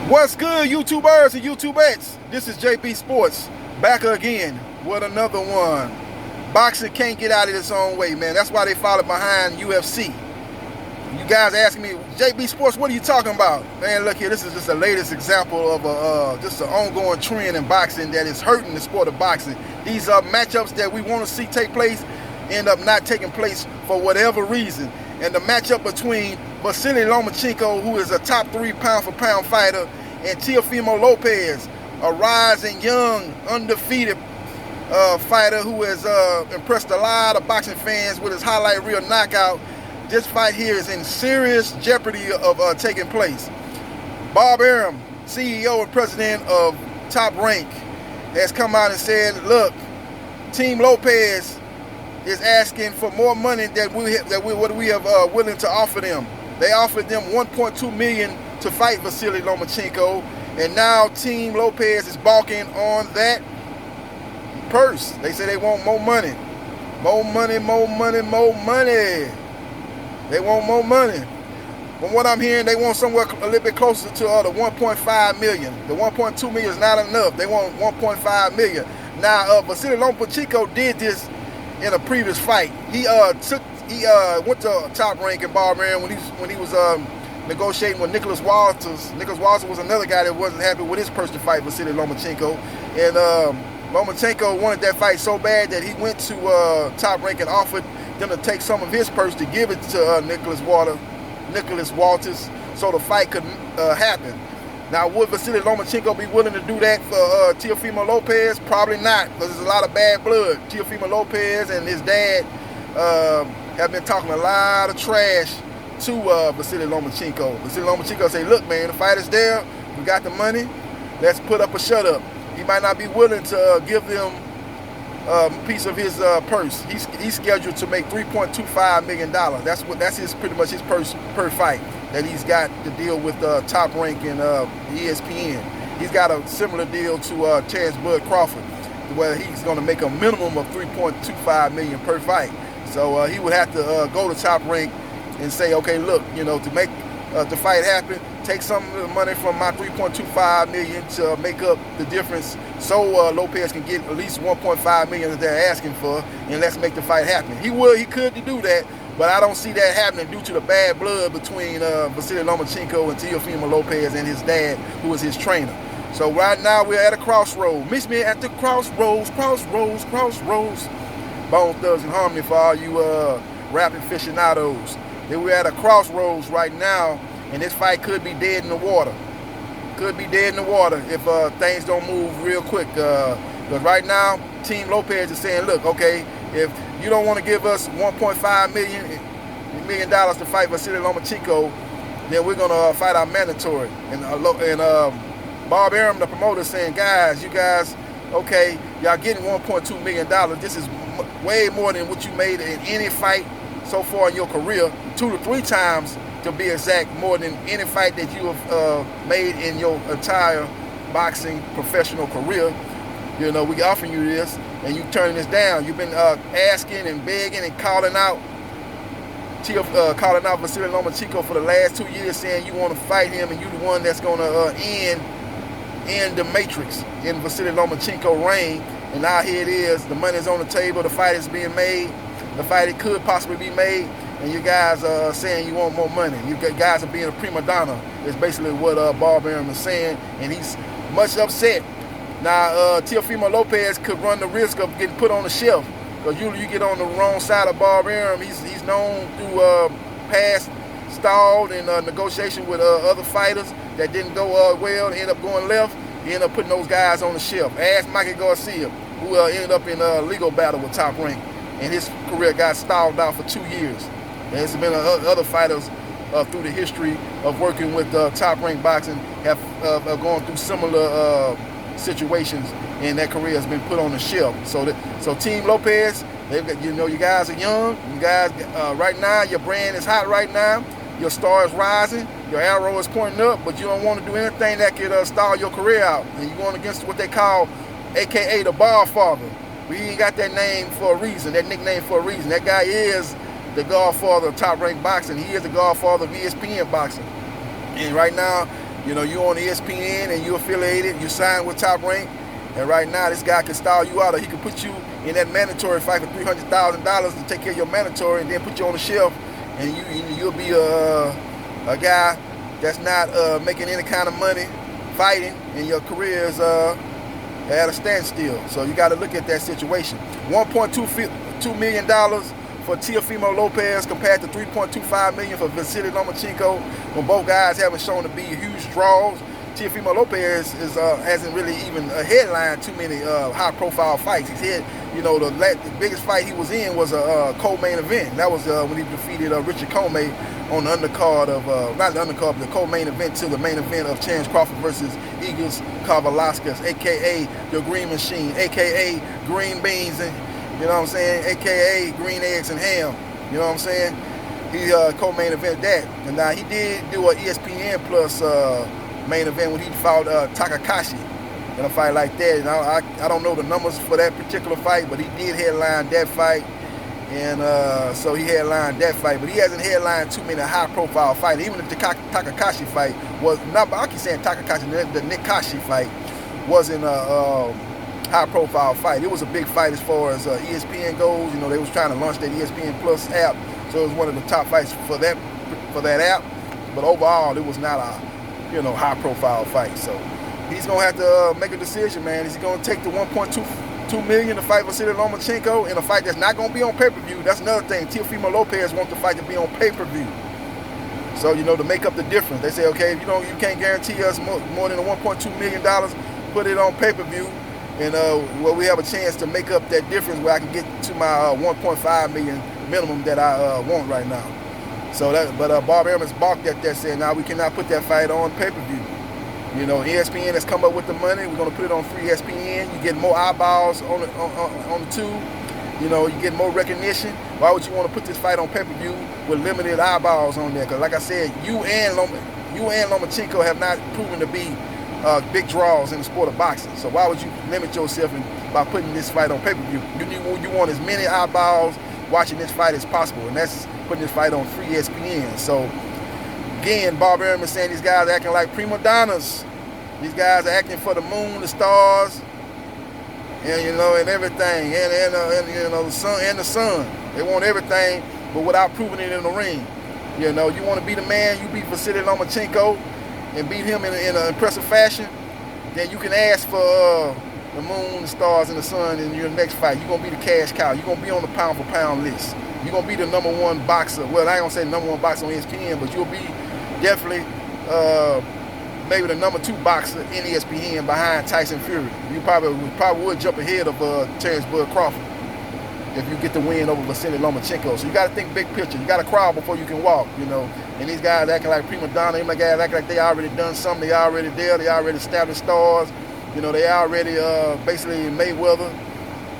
What's good, YouTubers and YouTubettes? This is JB Sports, back again with another one. Boxing can't get out of its own way, man. That's why they follow behind UFC. You guys asking me, JB Sports, what are you talking about? Man, look here, this is just the latest example of just an ongoing trend in boxing that is hurting the sport of boxing. These are matchups that we want to see take place end up not taking place for whatever reason. And the matchup between Vasilly Lomachenko, who is a top 3 pound-for-pound fighter, and Teofimo Lopez, a rising, young, undefeated fighter who has impressed a lot of boxing fans with his highlight reel knockout. This fight here is in serious jeopardy of taking place. Bob Arum, CEO and president of Top Rank, has come out and said, look, Team Lopez is asking for more money than we have willing to offer them. They offered them $1.2 million to fight Vasilly Lomachenko, and now Team Lopez is balking on that purse. They say they want more money. More money, more money, more money. They want more money. From what I'm hearing, they want somewhere a little bit closer to the 1.5 million. The 1.2 million is not enough. They want 1.5 million. Now, Vasilly Lomachenko did this in a previous fight. He went to Top Rank in Bob Arum when he was negotiating with Nicholas Walters. Nicholas Walters was another guy that wasn't happy with his purse to fight Vasilly Lomachenko, and Lomachenko wanted that fight so bad that he went to Top Rank and offered them to take some of his purse to give it to Nicholas Walters, so the fight could happen. Now, would Vasilly Lomachenko be willing to do that for Teofimo Lopez? Probably not, because there's a lot of bad blood. Teofimo Lopez and his dad have been talking a lot of trash to Vasilly Lomachenko. Vasilly Lomachenko say, look, man, the fight is there. We got the money. Let's put up a shut-up. He might not be willing to give them a piece of his purse. He's scheduled to make $3.25 million. That's pretty much his purse per fight that he's got to deal with Top Rank and ESPN. He's got a similar deal to Terrence Bud Crawford, where he's going to make a minimum of $3.25 million per fight. So he would have to go to Top Rank and say, okay, look, to make the fight happen, take some of the money from my $3.25 million to make up the difference, so Lopez can get at least $1.5 million that they're asking for, and let's make the fight happen. He could do that, but I don't see that happening due to the bad blood between Vasilly Lomachenko and Teofimo Lopez and his dad, who is his trainer. So right now we're at a crossroad. Meet me at the crossroads. Bone Thugs and Harmony for all you rap aficionados. Then we're at a crossroads right now, and this fight could be dead in the water. Could be dead in the water if things don't move real quick. Because right now, Team Lopez is saying, look, okay, if you don't want to give us $1.5 million to fight Vasilly Lomachenko, then we're going to fight our mandatory. And Bob Arum, the promoter, is saying, guys, you guys, okay, y'all getting $1.2 million. This is way more than what you made in any fight so far in your career, 2 to 3 times to be exact, more than any fight that you have made in your entire boxing professional career. We offering you this, and you turning this down. You've been asking and begging and calling out Vasilly Lomachenko for the last 2 years, saying you want to fight him, and you're the one that's going to end the matrix in Vasilly Lomachenko reign. And now here it is. The money's on the table. The fight is being made. The fight, it could possibly be made, and you guys are saying you want more money. You guys are being a prima donna. It's basically what Bob Arum is saying, and he's much upset. Now, Teofimo Lopez could run the risk of getting put on the shelf, because usually you get on the wrong side of Bob Arum. He's known through past stalled and negotiation with other fighters that didn't go well and end up going left. He ended up putting those guys on the shelf. Ask Mikey Garcia, who ended up in a legal battle with Top Rank, and his career got stalled out for 2 years. And there's been other fighters through the history of working with Top Rank Boxing have gone through similar situations, and that career has been put on the shelf. So Team Lopez, they've got, you guys are young. You guys, right now, your brand is hot right now. Your star is rising. Your arrow is pointing up, but you don't want to do anything that could stall your career out. And you're going against what they call, AKA the Bar Father. We ain't got that name for a reason, that nickname for a reason. That guy is the godfather of Top Rank Boxing. He is the godfather of ESPN Boxing. And right now, You know, you on ESPN and you affiliated, you signed with Top Rank, and right now this guy can style you out, or he can put you in that mandatory fight for $300,000 to take care of your mandatory, and then put you on the shelf, and you'll be a guy that's not making any kind of money fighting, and your career is at a standstill. So you got to look at that situation. $1.2 million for Teofimo Lopez compared to $3.25 million for Vasilly Lomachenko, when both guys haven't shown to be huge draws. Teofimo Lopez hasn't really even headlined too many high-profile fights. He's had, you know, the biggest fight he was in was a co-main event. That was when he defeated Richard Comey on the undercard of, not the undercard, but the co-main event to the main event of Terence Crawford versus Eagles Kavalauskas, a.k.a. the Green Machine, a.k.a. Green Beans, and you know what I'm saying, a.k.a. Green Eggs and Ham. You know what I'm saying? He co-main event that. And now he did do an ESPN Plus main event when he fought Takakashi in a fight like that. And I don't know the numbers for that particular fight, but he did headline that fight. And so he headlined that fight, but he hasn't headlined too many high-profile fights. Even if the Takakashi fight was not, I keep saying Takakashi, the Nikashi fight wasn't a high-profile fight. It was a big fight as far as ESPN goes. You know, they was trying to launch that ESPN Plus app, so it was one of the top fights for that app. But overall, it was not a, you know, high-profile fight. So he's gonna have to make a decision, man. Is he gonna take the $1.2 million to fight Vasilly Lomachenko in a fight that's not going to be on pay-per-view? That's another thing. Teofimo Lopez wants the fight to be on pay-per-view. So, you know, to make up the difference, they say, okay, if you can't guarantee us more than the $1.2 million, put it on pay-per-view, and well, we have a chance to make up that difference where I can get to my $1.5 million minimum that I want right now. So but Bob Arum has balked at that, saying, now we cannot put that fight on pay-per-view. You know, ESPN has come up with the money. We're going to put it on free ESPN. You get more eyeballs on the tube. You know, you get more recognition. Why would you want to put this fight on pay-per-view with limited eyeballs on there? Because like I said, you and Lomachenko have not proven to be big draws in the sport of boxing. So why would you limit yourself by putting this fight on pay-per-view? You want as many eyeballs watching this fight as possible, and that's putting this fight on free ESPN. So again, Bob Arum is saying these guys are acting like prima donnas. These guys are acting for the moon, the stars, and you know, and everything, and you know, the sun. They want everything, but without proving it in the ring. You know, you want to be the man. You beat Vasilly Lomachenko and beat him in an impressive fashion. Then you can ask for the moon, the stars, and the sun in your next fight. You're gonna be the cash cow. You're gonna be on the pound for pound list. You're gonna be the #1 boxer. Well, I ain't gonna say #1 boxer on ESPN, but you'll be definitely maybe the #2 boxer in ESPN behind Tyson Fury. You probably would jump ahead of Terence Bud Crawford if you get the win over Vasilly Lomachenko. So you got to think big picture. You got to crawl before you can walk, you know. And these guys acting like prima donna. These guys acting like they already done something. They already there. They already established stars. You know, they already basically Mayweather,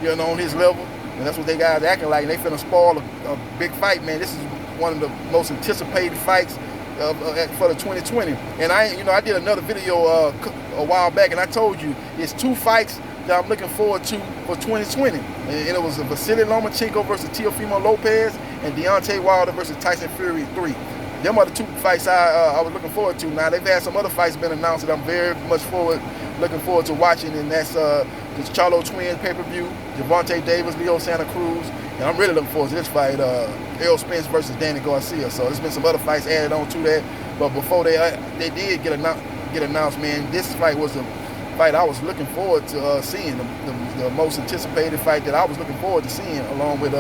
you know, on his level. And that's what they guys acting like. And they finna spoil a big fight, man. This is one of the most anticipated fights for the 2020. And I did another video a while back, and I told you it's 2 fights that I'm looking forward to for 2020. And it was Vasilly Lomachenko versus Teofimo Lopez and Deontay Wilder versus Tyson Fury 3. Them are the 2 fights I was looking forward to. Now they've had some other fights been announced that I'm very much looking forward to watching, and that's the Charlo Twins pay-per-view, Gervonta Davis, Leo Santa Cruz, and I'm really looking forward to this fight, Errol Spence versus Danny Garcia. So there's been some other fights added on to that, but before they did get announced, man, this fight was the fight I was looking forward to seeing, the most anticipated fight that I was looking forward to seeing, along with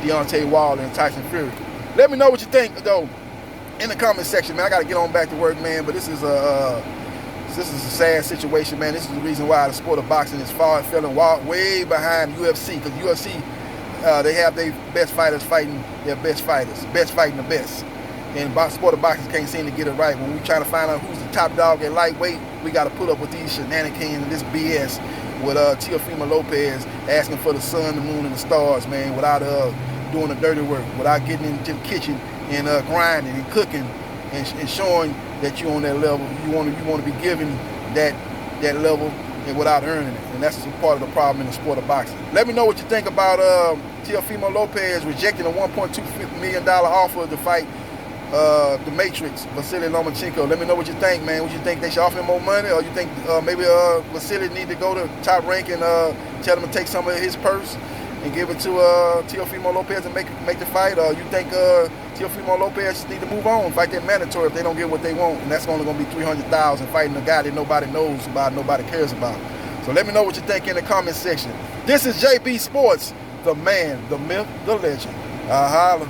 Deontay Wilder and Tyson Fury. Let me know what you think, though, in the comment section, man. I got to get on back to work, man, but this is a sad situation, man. This is the reason why the sport of boxing is feeling way behind UFC, because UFC, they have their best fighters fighting their best fighters, best fighting the best. And the sport of boxing can't seem to get it right. When we try to find out who's the top dog at lightweight, we got to put up with these shenanigans and this BS with Teofimo Lopez asking for the sun, the moon, and the stars, man, without doing the dirty work, without getting into the kitchen and grinding and cooking and showing that you're on that level. You want to be given that level and without earning it. And that's just part of the problem in the sport of boxing. Let me know what you think about Teofimo Lopez rejecting a $1.2 million offer to fight the Matrix, Vasilly Lomachenko. Let me know what you think, man. Would you think they should offer him more money, or you think maybe Vasilly need to go to Top Rank and tell him to take some of his purse and give it to Teofimo Lopez and make the fight? Or you think Teofimo Lopez need to move on, fight that mandatory if they don't get what they want, and that's only going to be $300,000 fighting a guy that nobody knows about, nobody cares about. So let me know what you think in the comment section. This is JB Sports, the man, the myth, the legend. Holla.